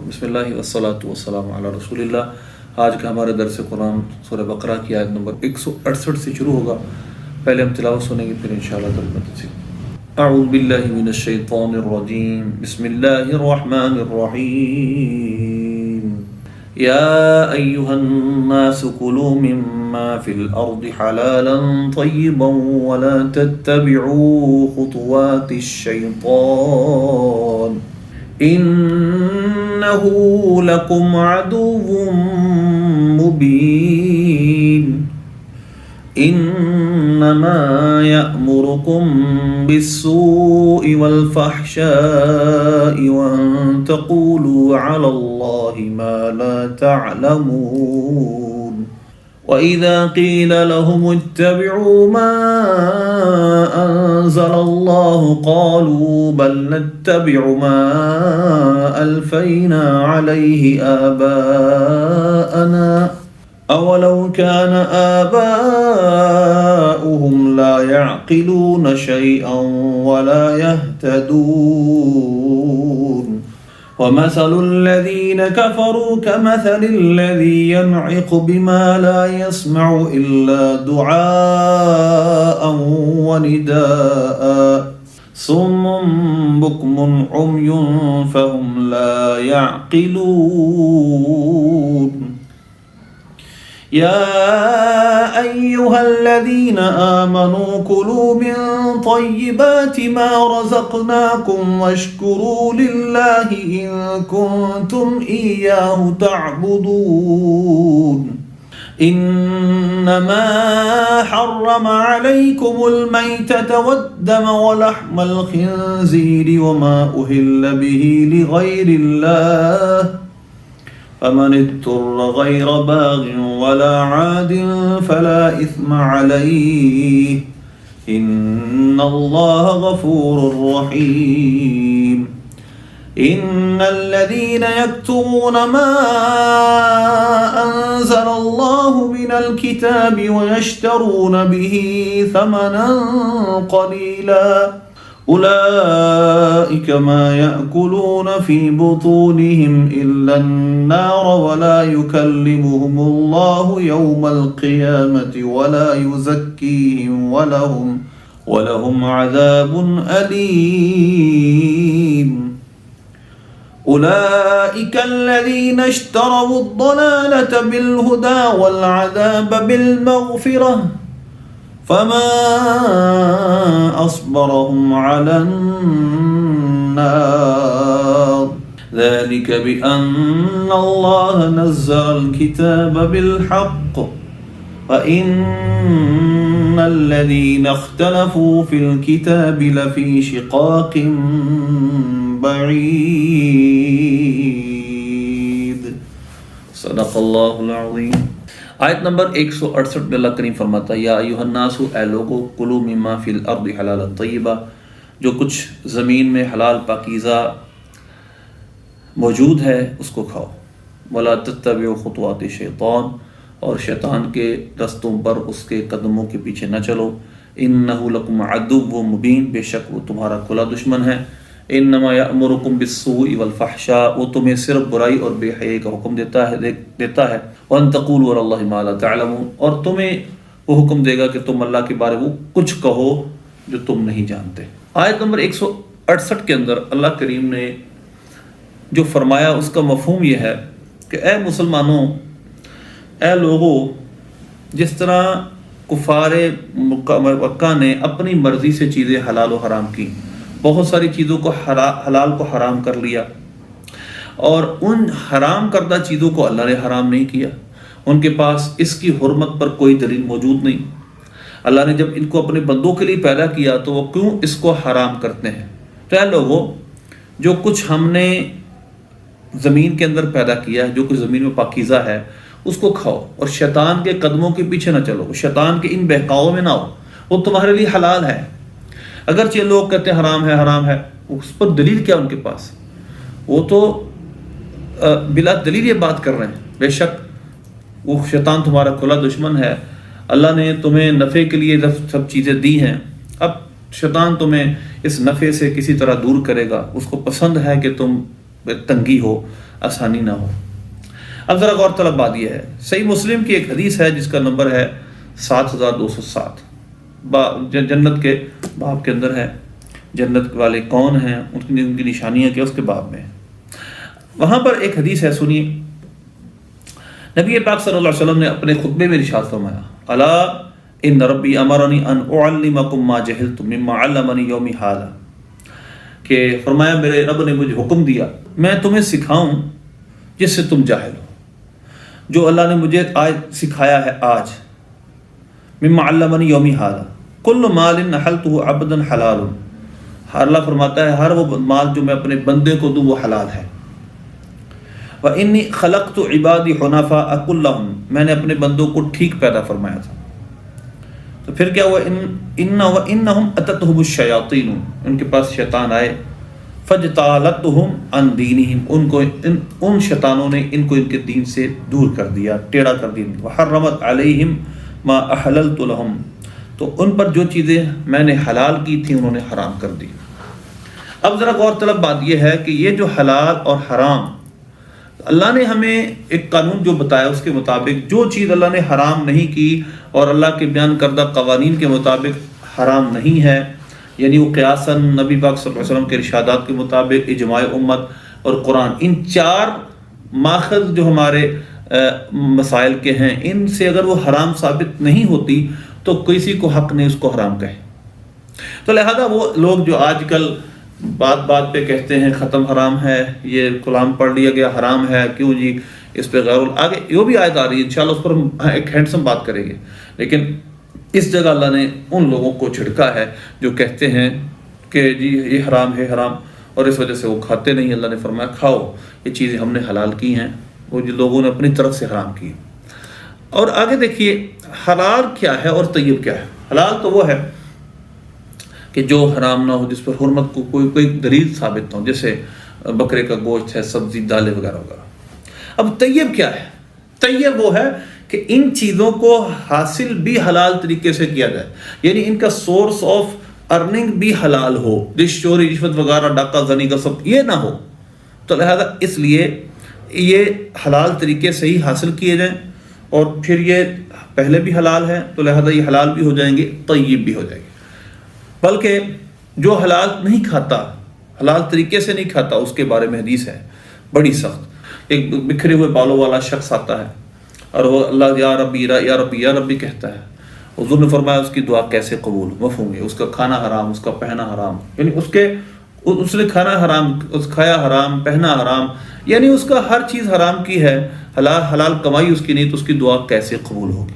بسم اللہ والصلاة والسلام علی رسول اللہ۔ آج کا ہمارا درس قرآن سورہ بقرہ کی آیت نمبر 168 سے شروع ہوگا۔ پہلے ہم تلاوت سنیں گے، پھر انشاءاللہ ترجمہ سے۔ اعوذ باللہ من الشیطان الرجیم، بسم اللہ الرحمن الرحیم۔ یا ایہا الناس کلوا مما فی الارض حلالا طیبا ولا تتبعوا خطوات الشیطان إنه لكم عدو مبين إنما يأمركم بالسوء والفحشاء وأن تقولوا على الله ما لا تعلمون وإذا قيل لهم اتبعوا ما أنزل الله قالوا بل نتبع ما ألفينا عليه آباءنا أولو كان آباؤهم لا يعقلون شيئا ولا يهتدون ومثل الذين كفروا كمثل الذي ينعق بما لا يسمع إلا دعاء ونداء صم بكم عمي فهم لا يعقلون يا أيها الذين آمنوا كلوا من طيبات ما رزقناكم واشكروا لله إن كنتم إياه تعبدون إنما حرم عليكم الميتة والدم ولحم الخنزير وما أهل به لغير الله فمن اضطر غير باغ ولا عاد فلا إثم عليه إن الله غفور رحيم إن الذين يكتمون ما أنزل الله من الكتاب ويشترون به ثمنا قليلا أولئك ما يأكلون في بطونهم إلا النار ولا يكلمهم الله يوم القيامة ولا يزكيهم ولهم عذاب أليم أولئك الذين اشتروا الضلالة بالهدى والعذاب بالمغفرة فما أصبرهم على النار ذلك بأن الله نزل الكتاب بالحق وإن الذين اختلفوا في الكتاب لفي شقاق بعيد صدق الله العظيم۔ آیت نمبر 168 میں اللہ کریم فرماتا ہے، یا ایھا الناس، اے لوگو، کلوا مما فی الارض حلالا طیبا، جو کچھ زمین میں حلال پاکیزہ موجود ہے اس کو کھاؤ، ولا تتبعوا خطوات الشیطان، اور شیطان کے رستوں پر اس کے قدموں کے پیچھے نہ چلو، انہ لکم عدو مبین، بے شک وہ تمہارا کھلا دشمن ہے، انما یأمرکم بالسوء والفحشاء، وہ تمہیں صرف برائی اور بے حیائی کا حکم دیتا ہے وان تقولوا علی اللہ ما لا تعلمون، اور تمہیں وہ حکم دے گا کہ تم اللہ کے بارے وہ کچھ کہو جو تم نہیں جانتے۔ آیت نمبر 168 کے اندر اللہ کریم نے جو فرمایا اس کا مفہوم یہ ہے کہ اے مسلمانوں، اے لوگوں، جس طرح کفار مکہ نے اپنی مرضی سے چیزیں حلال و حرام کی، بہت ساری چیزوں کو حلال کو حرام کر لیا، اور ان حرام کردہ چیزوں کو اللہ نے حرام نہیں کیا، ان کے پاس اس کی حرمت پر کوئی دلیل موجود نہیں۔ اللہ نے جب ان کو اپنے بندوں کے لیے پیدا کیا تو وہ کیوں اس کو حرام کرتے ہیں؟ تو اے لوگوں، جو کچھ ہم نے زمین کے اندر پیدا کیا ہے، جو کچھ زمین میں پاکیزہ ہے، اس کو کھاؤ، اور شیطان کے قدموں کے پیچھے نہ چلو، شیطان کے ان بہکاؤں میں نہ ہو، وہ تمہارے لیے حلال ہے۔ اگرچہ لوگ کہتے ہیں حرام ہے، اس پر دلیل کیا ان کے پاس؟ وہ تو بلا دلیل یہ بات کر رہے ہیں۔ بے شک وہ شیطان تمہارا کھلا دشمن ہے، اللہ نے تمہیں نفع کے لیے سب چیزیں دی ہیں، اب شیطان تمہیں اس نفع سے کسی طرح دور کرے گا، اس کو پسند ہے کہ تم تنگی ہو، آسانی نہ ہو۔ اب ذرا غور طلب بات یہ ہے، صحیح مسلم کی ایک حدیث ہے جس کا نمبر ہے 7207، جنت کے باب کے اندر ہے، جنت والے کون ہیں، ان کی نشانیاں کیا، اس کے باب میں وہاں پر ایک حدیث ہے، سنیے۔ نبی پاک صلی اللہ علیہ وسلم نے اپنے خطبے میں ارشاد فرمایا، الا ان ربی امرنی ان اعلمکم ما جہلتم مما علمنی یوم ھذا، کہ فرمایا میرے رب نے مجھے حکم دیا میں تمہیں سکھاؤں جس سے تم جاہل ہو، جو اللہ نے مجھے آج سکھایا ہے آج، مما علمنی یوم ھذا کل مال نحلتہ عبدا حلال، اللہ فرماتا ہے ہر وہ مال جو میں اپنے بندے کو دوں وہ حلال ہے۔ وَإِنِّي خَلَقْتُ عِبَادِي حُنَفَاءَ كُلَّهُمْ، میں نے اپنے بندوں کو ٹھیک پیدا فرمایا تھا۔ تو پھر کیا ہوا، وَإِنَّهُمْ أَتَتْهُمُ الشَّيَاطِينُ، ان کے پاس شیطان آئے، فَاجْتَالَتْهُمْ عَنْ دِينِهِمْ، ان شیطانوں نے ان کو ان کے دین سے دور کر دیا، ٹیڑھا کر دیا۔ وَحَرَّمَتْ عَلَيْهِمْ مَا أَحْلَلْتُ لَهُمْ، تو ان پر جو چیزیں میں نے حلال کی تھیں انہوں نے حرام کر دی۔ اب ذرا غور طلب بات یہ ہے کہ یہ جو حلال اور حرام، اللہ نے ہمیں ایک قانون جو بتایا اس کے مطابق جو چیز اللہ نے حرام نہیں کی اور اللہ کے بیان کردہ قوانین کے مطابق حرام نہیں ہے، یعنی وہ قیاساً نبی پاک صلی اللہ علیہ وسلم کے ارشادات کے مطابق، اجماع امت اور قرآن، ان چار ماخذ جو ہمارے مسائل کے ہیں، ان سے اگر وہ حرام ثابت نہیں ہوتی تو کسی کو حق نہیں اس کو حرام کہے۔ تو لہذا وہ لوگ جو آج کل بات بات پہ کہتے ہیں ختم حرام ہے، یہ کلام پڑھ لیا گیا حرام ہے، کیوں جی اس پہ غیر آگے یہ بھی آیت آ رہی ہے انشاءاللہ، اس پر ہم ایک ہینڈسم بات کریں گے، لیکن اس جگہ اللہ نے ان لوگوں کو جھڑکا ہے جو کہتے ہیں کہ جی یہ حرام ہے حرام، اور اس وجہ سے وہ کھاتے نہیں۔ اللہ نے فرمایا کھاؤ، یہ چیزیں ہم نے حلال کی ہیں، وہ جو لوگوں نے اپنی طرف سے حرام کی۔ اور آگے دیکھیے حلال کیا ہے اور طیب کیا ہے۔ حلال تو وہ ہے کہ جو حرام نہ ہو، جس پر حرمت کو کوئی دلیل ثابت نہ ہو، جیسے بکرے کا گوشت ہے، سبزی، دالیں وغیرہ وغیرہ۔ اب طیب کیا ہے؟ طیب وہ ہے کہ ان چیزوں کو حاصل بھی حلال طریقے سے کیا جائے، یعنی ان کا سورس آف ارننگ بھی حلال ہو، چوری رشوت وغیرہ، ڈاکہ زنی کا سب یہ نہ ہو۔ تو لہذا اس لیے یہ حلال طریقے سے ہی حاصل کیے جائیں، اور پھر یہ پہلے بھی حلال ہے تو لہذا یہ حلال بھی ہو جائیں گے، طیب بھی ہو جائیں گے۔ بلکہ جو حلال نہیں کھاتا، حلال طریقے سے نہیں کھاتا، اس کے بارے میں حدیث ہے بڑی سخت۔ ایک بکھرے ہوئے بالوں والا شخص آتا ہے اور وہ اللہ یا ربی یا ربی یا ربی کہتا ہے، حضور نے فرمایا اس کی دعا کیسے قبول؟ مفہوم ہے، اس کا کھانا حرام، اس کا پہنا حرام، یعنی اس نے کھانا حرام، کھایا حرام، پہنا حرام، یعنی اس کا ہر چیز حرام کی ہے، حلال کمائی اس کی نہیں، تو اس کی دعا کیسے قبول ہوگی؟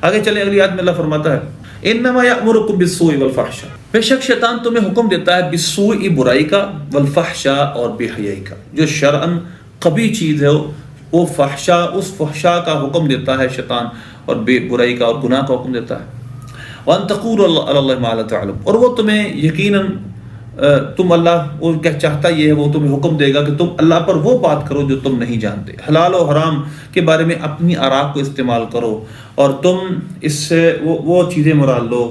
آگے چلیں، اگلی آیت میں اللہ فرماتا ہے انما یأمرکم بالسوء والفحشاء، بے شک شیطان تمہیں حکم دیتا ہے بالسوء، برائی کا، والفحشاء اور بے حیائی کا۔ جو شرعاً قبیح چیز ہے وہ فحشاء، اس فحشاء کا حکم دیتا ہے شیطان، اور بے برائی کا اور گناہ کا حکم دیتا ہے۔ وان تقولوا علی اللہ ما لا تعلمون، اور وہ تمہیں یقیناً تم اللہ، وہ کیا چاہتا یہ ہے، وہ تمہیں حکم دے گا کہ تم اللہ پر وہ بات کرو جو تم نہیں جانتے، حلال و حرام کے بارے میں اپنی آراء کو استعمال کرو، اور تم اس سے وہ چیزیں مراد لو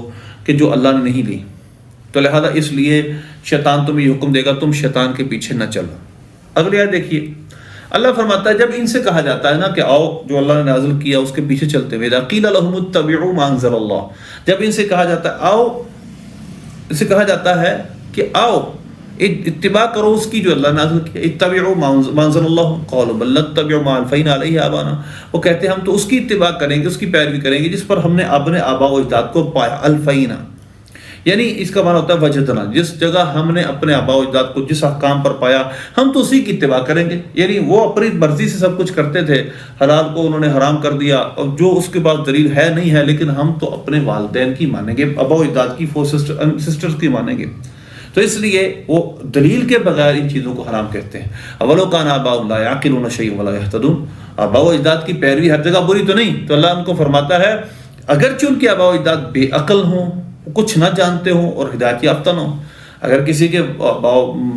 کہ جو اللہ نے نہیں لی۔ تو لہذا اس لیے شیطان تمہیں یہ حکم دے گا، تم شیطان کے پیچھے نہ چلو۔ اگلی آیت دیکھیے، اللہ فرماتا ہے جب ان سے کہا جاتا ہے نا کہ آؤ جو اللہ نے نازل کیا اس کے پیچھے چلتے ہوئے، اذا قیل لهم اتبعوا ما انزل اللہ، جب ان سے کہا جاتا ہے آؤ، اسے کہا جاتا ہے کہ آؤ اتباع کرو اس کی جو اللہ نے نازل کیا، اتبعوا ما انزل اللہ، قالوا بل نتبع ما الفینا علیہ آبانا، وہ کہتے ہیں ہم تو اس کی اتباع کریں گے، اس کی پیروی کریں گے جس پر ہم نے اپنے آبا و اجداد کو پایا۔ الفینا یعنی اس کا معنی ہوتا ہے وجدنا، جس جگہ ہم نے اپنے آبا و اجداد کو جس احکام پر پایا ہم تو اسی کی اتباع کریں گے۔ یعنی وہ اپنی مرضی سے سب کچھ کرتے تھے، حلال کو انہوں نے حرام کر دیا، اور جو اس کے بعد دلیل ہے نہیں ہے، لیکن ہم تو اپنے والدین کی مانیں گے، آبا و اجداد کی، سسٹرز کی مانیں گے۔ تو اس لیے وہ دلیل کے بغیر ان چیزوں کو حرام کہتے ہیں۔ اولو کان آباؤہم لا یعقلون شیئا ولا یہتدون، آبا و اجداد کی پیروی ہر جگہ بری تو نہیں، تو اللہ ان کو فرماتا ہے اگرچہ ان کے آبا و اجداد بے عقل ہوں، کچھ نہ جانتے ہوں اور ہدایت یافتہ نہ ہوں، اگر کسی کے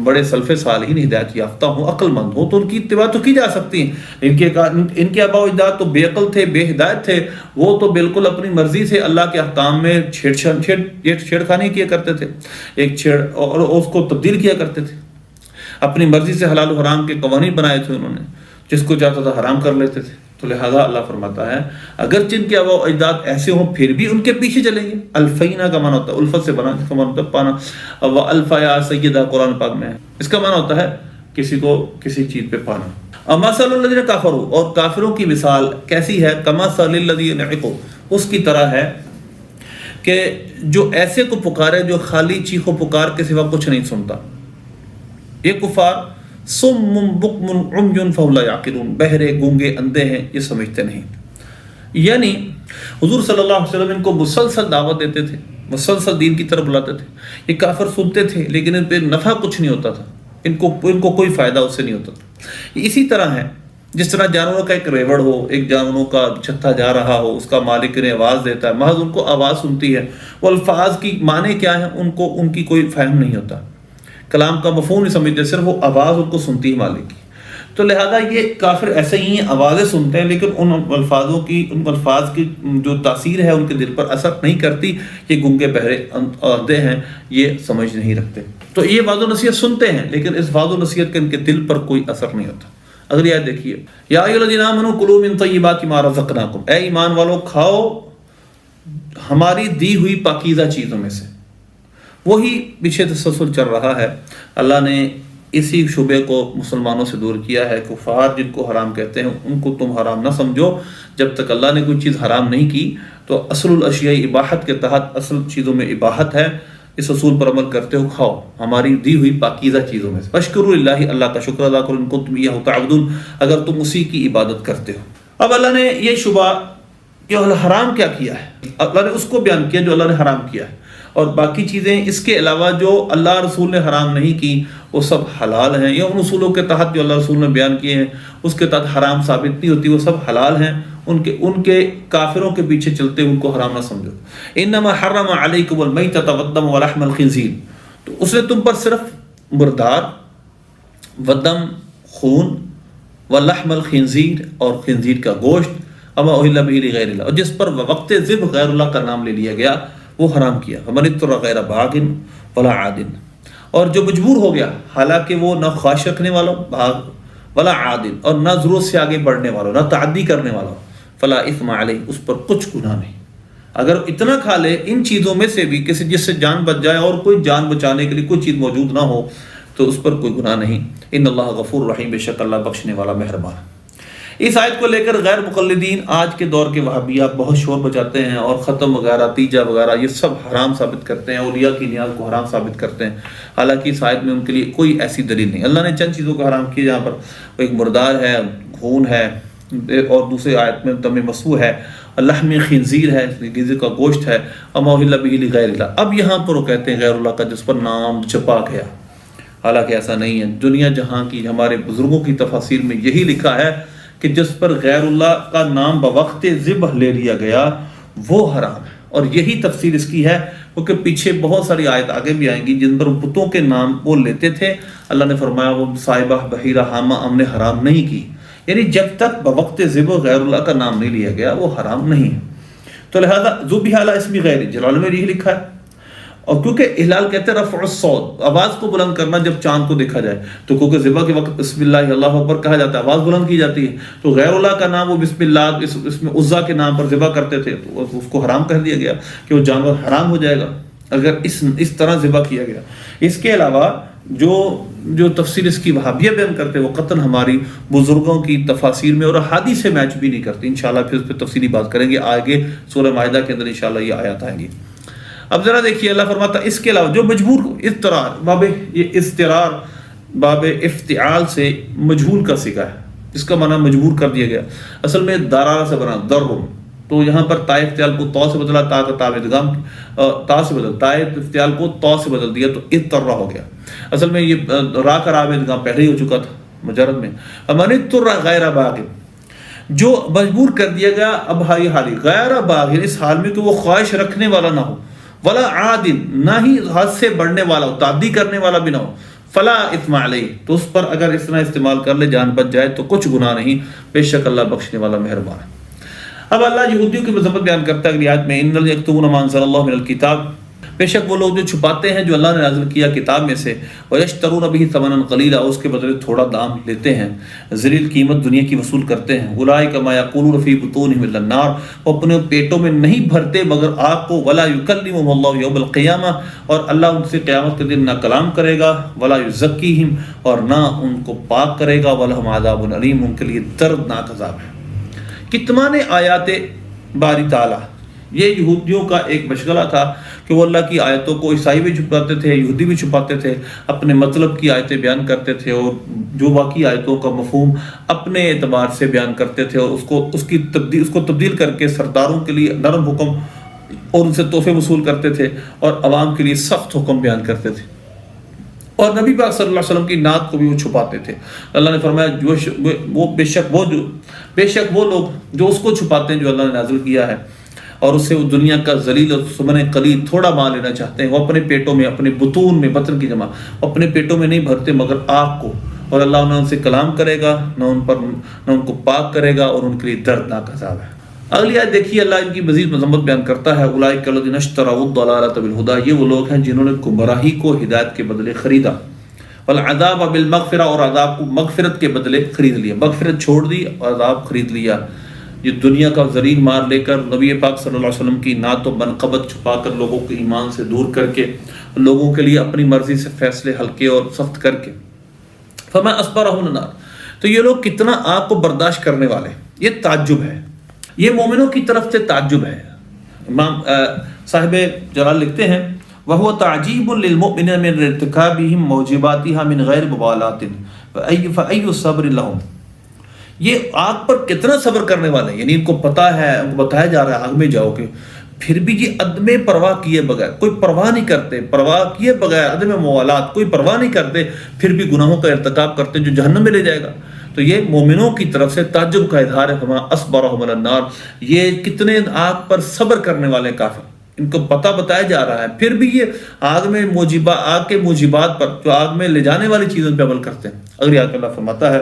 بڑے سلف صالحین ہدایت یافتہ ہوں، عقل مند ہوں، تو ان کی اتباع تو کی جا سکتی ہے۔ ان کے آبا و اجداد تو بے عقل تھے، بے ہدایت تھے، وہ تو بالکل اپنی مرضی سے اللہ کے احکام میں چھیڑ خانی کیا کرتے تھے، اور اس کو تبدیل کیا کرتے تھے۔ اپنی مرضی سے حلال و حرام کے قوانین بنائے تھے انہوں نے، جس کو چاہتا تھا حرام کر لیتے تھے. تو لہذا اللہ فرماتا ہے اگر جن کے آباء و اجداد ایسے ہوں پھر بھی ان کے پیچھے چلیں گے. الفینا کا معنی ہوتا ہے الفت سے بنا، جس کا معنی ہوتا ہے پانا. و الفیا سیدہ قرآن پاک میں ہے، اس کا معنی ہوتا ہے کسی کو کسی چیز پہ پانا. مثل الذین کفروا، اور کافروں کی مثال کیسی ہے؟ کمثل الذی ينعق، اس کی طرح ہے کہ جو ایسے کو پکارے جو خالی چیخ و پکار کے سوا کچھ نہیں سنتا. یہ کفار صم بکم عمی فهم لا یعقلون، بہرے گونگے اندھے ہیں، یہ سمجھتے نہیں. یعنی حضور صلی اللہ علیہ وسلم ان کو مسلسل دعوت دیتے تھے، مسلسل دین کی طرف بلاتے تھے. یہ کافر سنتے تھے لیکن ان پہ نفع کچھ نہیں ہوتا تھا، ان کو کوئی فائدہ اس سے نہیں ہوتا تھا. اسی طرح ہے جس طرح جانوروں کا ایک ریوڑ ہو، ایک جانوروں کا چھتا جا رہا ہو، اس کا مالک انہیں آواز دیتا ہے، محض ان کو آواز سنتی ہے. وہ الفاظ کی معنی کیا ہے ان کی کوئی فہم نہیں ہوتا، کلام کا مفہوم نہیں سمجھتے، صرف وہ آواز ان کو سنتی ہے مالک کی. تو لہذا یہ کافر ایسے ہی ہیں، آوازیں سنتے ہیں لیکن ان الفاظ کی جو تاثیر ہے ان کے دل پر اثر نہیں کرتی. یہ گنگے بہرے اندھے ہیں، یہ سمجھ نہیں رکھتے. تو یہ وعظ و نصیحت سنتے ہیں لیکن اس وعظ و نصیحت کا ان کے دل پر کوئی اثر نہیں ہوتا. اگلی آیت دیکھیے، یا ایھا الذین آمنوا کلوا من طیبات ما رزقناکم، اے ایمان والو کھاؤ ہماری دی ہوئی پاکیزہ چیزوں میں سے. وہی پیچھے تسلسل چل رہا ہے. اللہ نے اسی شبے کو مسلمانوں سے دور کیا ہے. کفار جن کو حرام کہتے ہیں ان کو تم حرام نہ سمجھو، جب تک اللہ نے کوئی چیز حرام نہیں کی. تو اصل الاشیاء اباحت کے تحت اصل چیزوں میں اباحت ہے، اس اصول پر عمل کرتے ہو، کھاؤ ہماری دی ہوئی پاکیزہ چیزوں میں سے. واشکروا للہ، اللہ کا شکر ادا کرو، ان کو تم یہ تعبدون، اگر تم اسی کی عبادت کرتے ہو. اب اللہ نے یہ شبہ کہ حرام کیا کیا ہے، اللہ نے اس کو بیان کیا جو اللہ نے حرام کیا ہے، اور باقی چیزیں اس کے علاوہ جو اللہ رسول نے حرام نہیں کی وہ سب حلال ہیں، یا ان اصولوں کے تحت جو اللہ رسول نے بیان کیے ہیں اس کے تحت حرام ثابت نہیں ہوتی، وہ سب حلال ہیں. ان کے کافروں کے پیچھے چلتے ان کو حرام نہ سمجھو. انما حرم علیکم المیتۃ والدم ولحم الخنزیر، تو اس نے تم پر صرف مردار، ودم خون، ولحم الخنزیر اور خنزیر کا گوشت، اما اہل بہ لغیر اللہ، اور جس پر وقت ذبح غیر اللہ کا نام لے لیا گیا وہ حرام کیا. فمن اضطر غیر باغ ولا عاد، اور جو مجبور ہو گیا حالانکہ وہ نہ خواہش رکھنے والا باغ ولا عاد، اور نہ ضرورت سے آگے بڑھنے والا، نہ تعدی کرنے والا، فلا اثم علیہ، اس پر کچھ گناہ نہیں. اگر اتنا کھا لے ان چیزوں میں سے بھی کسی جس سے جان بچ جائے اور کوئی جان بچانے کے لیے کوئی چیز موجود نہ ہو تو اس پر کوئی گناہ نہیں. ان اللہ غفور رحیم، بے شک اللہ بخشنے والا مہربان. اس آیت کو لے کر غیر مقلدین آج کے دور کے وہابیہ بہت شور بچاتے ہیں اور ختم وغیرہ، تیجا وغیرہ یہ سب حرام ثابت کرتے ہیں، اولیاء کی نیاز کو حرام ثابت کرتے ہیں، حالانکہ اس آیت میں ان کے لیے کوئی ایسی دلیل نہیں. اللہ نے چند چیزوں کو حرام کیا جہاں پر ایک مردار ہے، خون ہے، اور دوسری آیت میں دم مسفوح ہے، لحم خنزیر ہے، خنزیر کا گوشت ہے، اما اہل بہ لغیر اللہ. اب یہاں پر وہ کہتے ہیں غیر اللہ کا جس پر نام چھپا گیا، حالانکہ ایسا نہیں ہے. دنیا جہاں کی ہمارے بزرگوں کی تفاسیر میں یہی لکھا ہے کہ جس پر غیر اللہ کا نام بوقت ذبح لے لیا گیا وہ حرام ہے. اور یہی تفسیر اس کی ہے کیونکہ پیچھے بہت ساری آیت آگے بھی آئیں گی جن پر بتوں کے نام وہ لیتے تھے. اللہ نے فرمایا وہ صاحبہ بحیرہ حامہ ہم نے حرام نہیں کی، یعنی جب تک بوقت ذبح غیر اللہ کا نام نہیں لیا گیا وہ حرام نہیں ہے. تو لہذا ذبح علی اسم غیر، جلال میں یہی لکھا ہے. اور کیونکہ احلال کہتے ہیں رفع الصوت، آواز کو بلند کرنا جب چاند کو دیکھا جائے، تو کیونکہ ذبح کے وقت بسم اللہ اللہ اکبر کہا جاتا ہے، آواز بلند کی جاتی ہے. تو غیر اللہ کا نام وہ بسم اللہ اس میں عزا کے نام پر ذبح کرتے تھے تو اس کو حرام کر دیا گیا کہ وہ جانور حرام ہو جائے گا اگر اس طرح ذبح کیا گیا. اس کے علاوہ جو تفسیر اس کی وہابیہ بیان کرتے ہیں وہ قطعاً ہماری بزرگوں کی تفاسیر میں اور احادیث سے میچ بھی نہیں کرتی. انشاءاللہ پھر اس پہ تفصیلی بات کریں گے آگے سورہ مائدہ کے اندر انشاءاللہ یہ آیات آئیں گی. اب ذرا دیکھیے اللہ فرماتا اس کے علاوہ جو مجبور کو اضطرار، یہ اضطرار باب افتعال سے مجہول کا صیغہ ہے، اس کا معنی مجبور کر دیا گیا. اصل میں دارارہ سے بنا درم، تو یہاں پر تا افتعال کو تو سے بدلا، تا کا تا ادغام تا سے بدل، تا افتعال کو تو سے بدل دیا تو اضطر ہو گیا. اصل میں یہ را کا را میں ادغام پہلے ہی ہو چکا تھا مجرد میں. من اضطر غیر باغ، جو مجبور کر دیا گیا اب ہائی حالی غیر باغ، اس حال میں کہ وہ خواہش رکھنے والا نہ ہو، ولا عادل، نہ ہی حد سے بڑھنے والا ہو، تعدی کرنے والا بھی نہ ہو، فلا اثم علیہ، تو اس پر اگر اس طرح استعمال کر لے جان بچ جائے تو کچھ گناہ نہیں، بے شک اللہ بخشنے والا مہربان ہے. اب اللہ یہودیوں کی مذمت بیان کرتا ہے اگلی آیت میں، ان الذین یکتمون ما انزل اللہ من الکتاب بے شک وہ لوگ جو چھپاتے ہیں جو اللہ نے نازل کیا کتاب میں سے، وَيَشْتَرُونَ بِهِ ثَمَنًا قَلِيلًا، اس کے بدلے تھوڑا دام لیتے ہیں، ذلیل قیمت دنیا کی وصول کرتے ہیں، أُولَٰئِكَ مَا يَأْكُلُونَ فِي بُطُونِهِمْ إِلَّا النَّارَ، وہ اپنے پیٹوں میں نہیں بھرتے مگر آگ کو، وَلَا يُكَلِّمُهُمُ اللَّهُ يَوْمَ الْقِيَامَةِ، اور اللہ ان سے قیامت کے دن نہ کلام کرے گا، وَلَا يُزَكِّيهِمْ، اور نہ ان کو پاک کرے گا، وَلَهُمْ عَذَابٌ أَلِيمٌ، ان کے لیے دردناک عذاب ہے۔ کتنے آیات باری تعالیٰ، یہ یہودیوں کا ایک مشغلہ تھا کہ وہ اللہ کی آیتوں کو عیسائی بھی چھپاتے تھے، یہودی بھی چھپاتے تھے، اپنے مطلب کی آیتیں بیان کرتے تھے اور جو باقی آیتوں کا مفہوم اپنے اعتبار سے بیان کرتے تھے، اور اس کو تبدیل کر کے سرداروں کے لیے نرم حکم اور ان سے تحفے وصول کرتے تھے اور عوام کے لیے سخت حکم بیان کرتے تھے، اور نبی پاک صلی اللہ علیہ وسلم کی نعت کو بھی وہ چھپاتے تھے۔ اللہ نے فرمایا بے شک وہ لوگ جو اس کو چھپاتے ہیں جو اللہ نے نازل کیا ہے، اور اس سے وہ دنیا کا ذلیل اور ثمن قلیل تھوڑا مال لینا چاہتے ہیں، وہ اپنے پیٹوں میں، اپنے بطون میں، بطن کی جمع، اپنے پیٹوں میں نہیں بھرتے مگر آگ کو، اور اللہ نہ ان سے کلام کرے گا، نہ ان کو پاک کرے گا، اور ان کے لیے دردناک عذاب ہے۔ اگلی آیت دیکھیے، اللہ ان کی مزید مذمت بیان کرتا ہے، اولئک الذین اشتروا الضلالۃ بالہدی، یہ وہ لوگ ہیں جنہوں نے گمراہی کو ہدایت کے بدلے خریدا، والعذاب بالمغفرہ، اور عذاب کو مغفرت کے بدلے خرید لیا، مغفرت چھوڑ دی اور عذاب خرید لیا۔ یہ دنیا کا زرین مار لے کر نبی پاک صلی اللہ علیہ وسلم کی نعت و منقبت چھپا کر، لوگوں کے ایمان سے دور کر کے، لوگوں کے لیے اپنی مرضی سے فیصلے ہلکے اور سخت کر کے، فما اصبرهم النار، تو یہ لوگ کتنا آگ کو برداشت کرنے والے، یہ تعجب ہے، یہ مومنوں کی طرف سے تعجب ہے۔ امام صاحب جلال لکھتے ہیں، وَهُوَ تَعْجِيبٌ لِلْمُؤْمِنِينَ مِنْ ارْتِكَابِهِمْ مُوجِبَاتِهَا مِنْ غَيْرِ مُبَالَاةٍ فَأَيُّ الصَّبْرِ لَهُمْ، یہ آگ پر کتنا صبر کرنے والے ہیں، یعنی ان کو پتہ ہے، ان کو بتایا جا رہا ہے آگ میں جاؤ کہ، پھر بھی یہ عدم پرواہ کیے بغیر، کوئی پرواہ نہیں کرتے، پرواہ کیے بغیر، عدم موالات، کوئی پرواہ نہیں کرتے، پھر بھی گناہوں کا ارتکاب کرتے جو جہنم میں لے جائے گا۔ تو یہ مومنوں کی طرف سے تعجب کا اظہار ہے، فما اصبرهم علی النار، یہ کتنے آگ پر صبر کرنے والے کافر، ان کو پتہ بتایا جا رہا ہے، پھر بھی یہ آگ کے موجبات پر، جو آگ میں لے جانے والی چیزوں پہ عمل کرتے ہیں۔ اگلی آیت میں اللہ فرماتا ہے،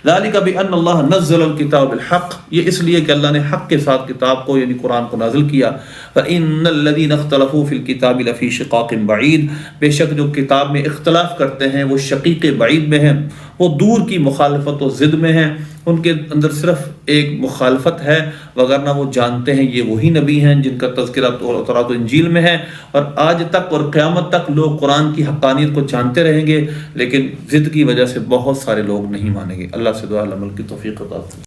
ذالک بان اللہ نزل الکتاب بالحق، یہ اس لیے کہ اللہ نے حق کے ساتھ کتاب کو یعنی قرآن کو نازل کیا، فإن الذین اختلفوا فی الکتاب لفی شقاق بعید، بے شک جو کتاب میں اختلاف کرتے ہیں وہ شقیق بعید میں ہیں، وہ دور کی مخالفت و ضد میں ہیں، ان کے اندر صرف ایک مخالفت ہے، وگرنہ وہ جانتے ہیں یہ وہی نبی ہیں جن کا تذکرہ تورات و انجیل میں ہے، اور آج تک اور قیامت تک لوگ قرآن کی حقانیت کو جانتے رہیں گے، لیکن ضد کی وجہ سے بہت سارے لوگ نہیں مانیں گے۔ اللہ سے دعا عمل کی توفیق عطا فرمائے۔